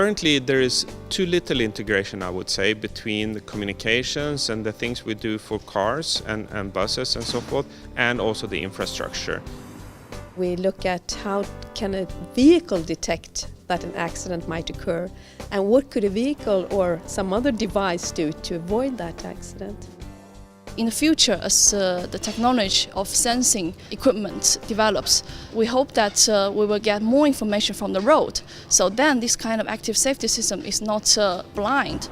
Currently, there is too little integration, I would say, between the communications and the things we do for cars and buses and so forth, and also the infrastructure. We look at how can a vehicle detect that an accident might occur, and what could a vehicle or some other device do to avoid that accident. In the future, as the technology of sensing equipment develops, we hope that we will get more information from the road. So then this kind of active safety system is not blind.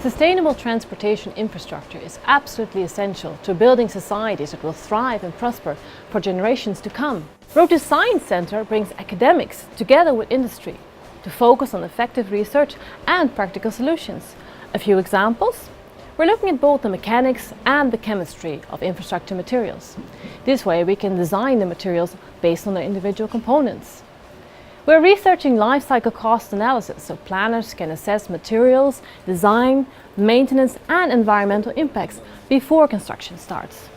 Sustainable transportation infrastructure is absolutely essential to building societies that will thrive and prosper for generations to come. Road to Science Center brings academics together with industry to focus on effective research and practical solutions. A few examples. We're looking at both the mechanics and the chemistry of infrastructure materials. This way we can design the materials based on their individual components. We're researching life cycle cost analysis so planners can assess materials, design, maintenance and environmental impacts before construction starts.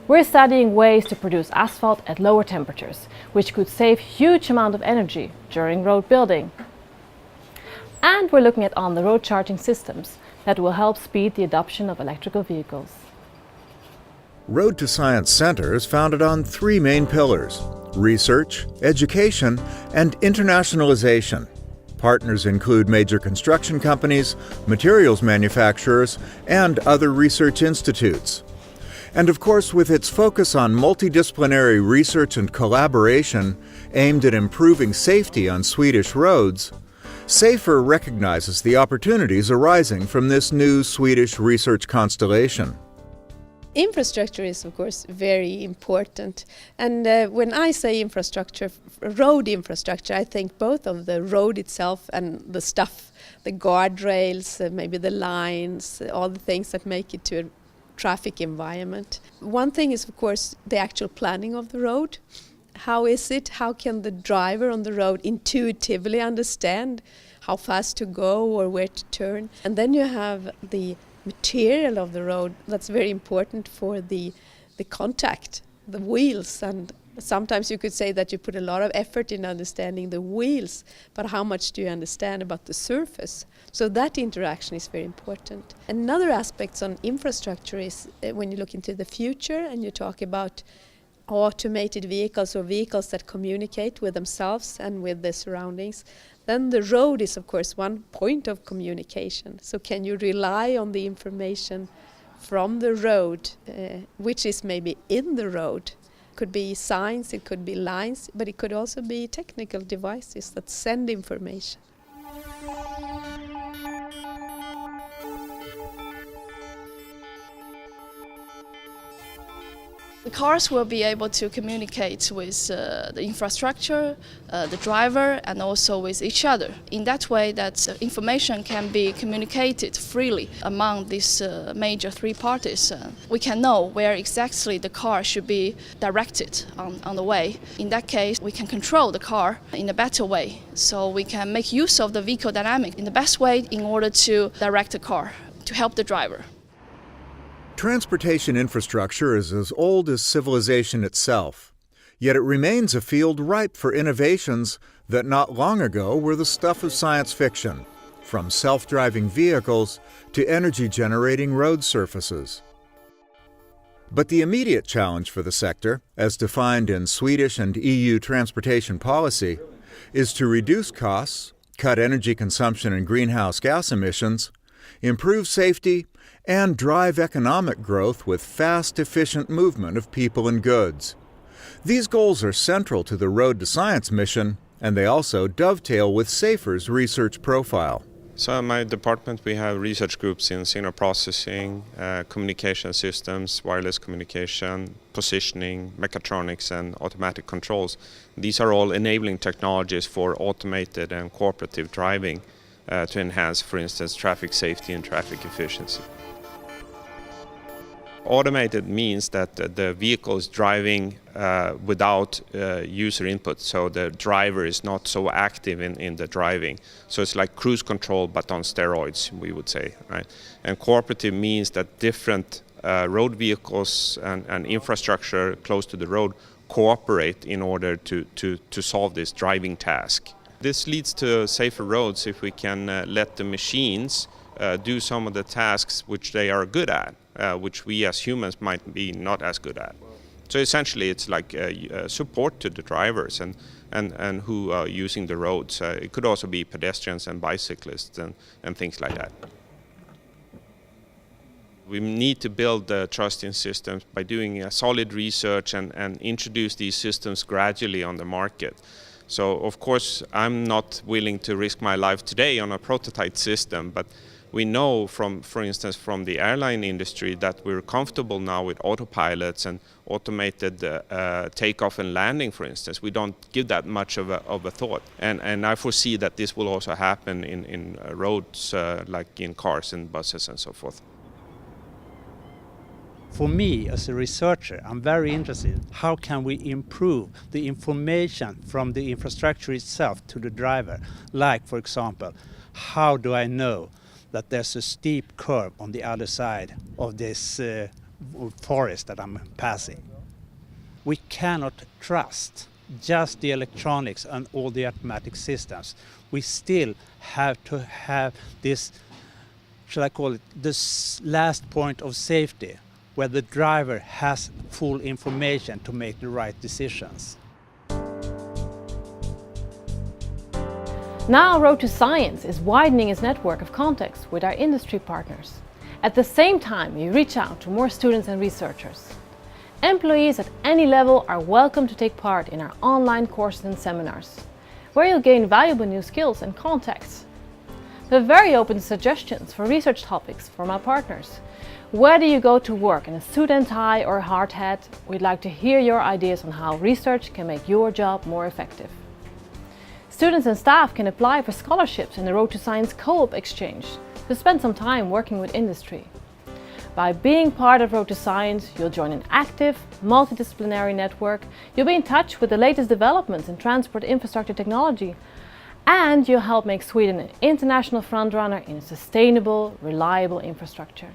We're studying ways to produce asphalt at lower temperatures, which could save huge amount of energy during road building. And we're looking at on-the-road charging systems that will help speed the adoption of electrical vehicles. Road to Science Center is founded on three main pillars: research, education, and internationalization. Partners include major construction companies, materials manufacturers, and other research institutes. And of course, with its focus on multidisciplinary research and collaboration aimed at improving safety on Swedish roads, SAFER recognizes the opportunities arising from this new Swedish research constellation. Infrastructure is, of course, very important. And when I say infrastructure, road infrastructure, I think both of the road itself and the stuff, the guardrails, maybe the lines, all the things that make it to a traffic environment. One thing is, of course, the actual planning of the road. How is it? How can the driver on the road intuitively understand how fast to go or where to turn? And then you have the material of the road that's very important for the contact, the wheels. And sometimes you could say that you put a lot of effort in understanding the wheels, but how much do you understand about the surface? So that interaction is very important. Another aspect on infrastructure is when you look into the future and you talk about automated vehicles or vehicles that communicate with themselves and with their surroundings, then the road is of course one point of communication. So can you rely on the information from the road, which is maybe in the road? It could be signs, it could be lines, but it could also be technical devices that send information. The cars will be able to communicate with the infrastructure, the driver, and also with each other. In that way, that information can be communicated freely among these major three parties. We can know where exactly the car should be directed on the way. In that case, we can control the car in a better way. So we can make use of the vehicle dynamic in the best way in order to direct the car, to help the driver. Transportation infrastructure is as old as civilization itself, yet it remains a field ripe for innovations that not long ago were the stuff of science fiction, from self-driving vehicles to energy-generating road surfaces. But the immediate challenge for the sector, as defined in Swedish and EU transportation policy, is to reduce costs, cut energy consumption and greenhouse gas emissions, improve safety, and drive economic growth with fast, efficient movement of people and goods. These goals are central to the Road to Science mission, and they also dovetail with SAFER's research profile. So in my department we have research groups in signal processing, communication systems, wireless communication, positioning, mechatronics and automatic controls. These are all enabling technologies for automated and cooperative driving to enhance, for instance, traffic safety and traffic efficiency. Automated means that the vehicle is driving without user input, so the driver is not so active in the driving. So it's like cruise control but on steroids, we would say, right? And cooperative means that different road vehicles and infrastructure close to the road cooperate in order to solve this driving task. This leads to safer roads if we can let the machines do some of the tasks which they are good at, which we as humans might be not as good at. So essentially it's like support to the drivers and who are using the roads. It could also be pedestrians and bicyclists and things like that. We need to build trust in systems by doing solid research and introduce these systems gradually on the market. So of course I'm not willing to risk my life today on a prototype system, but we know from, for instance, from the airline industry that we're comfortable now with autopilots and automated takeoff and landing, for instance. We don't give that much of a thought. And I foresee that this will also happen in roads like in cars and buses and so forth. For me, as a researcher, I'm very interested. How can we improve the information from the infrastructure itself to the driver? Like, for example, how do I know that there's a steep curve on the other side of this forest that I'm passing? We cannot trust just the electronics and all the automatic systems. We still have to have this, shall I call it, this last point of safety, where the driver has full information to make the right decisions. Now Road to Science is widening its network of contacts with our industry partners. At the same time, we reach out to more students and researchers. Employees at any level are welcome to take part in our online courses and seminars, where you'll gain valuable new skills and contacts. We're very open to suggestions for research topics from our partners. Whether you go to work in a suit and tie or a hard hat, we'd like to hear your ideas on how research can make your job more effective. Students and staff can apply for scholarships in the Road to Science Co-op Exchange to spend some time working with industry. By being part of Road to Science, you'll join an active, multidisciplinary network, you'll be in touch with the latest developments in transport infrastructure technology, and you'll help make Sweden an international frontrunner in sustainable, reliable infrastructure.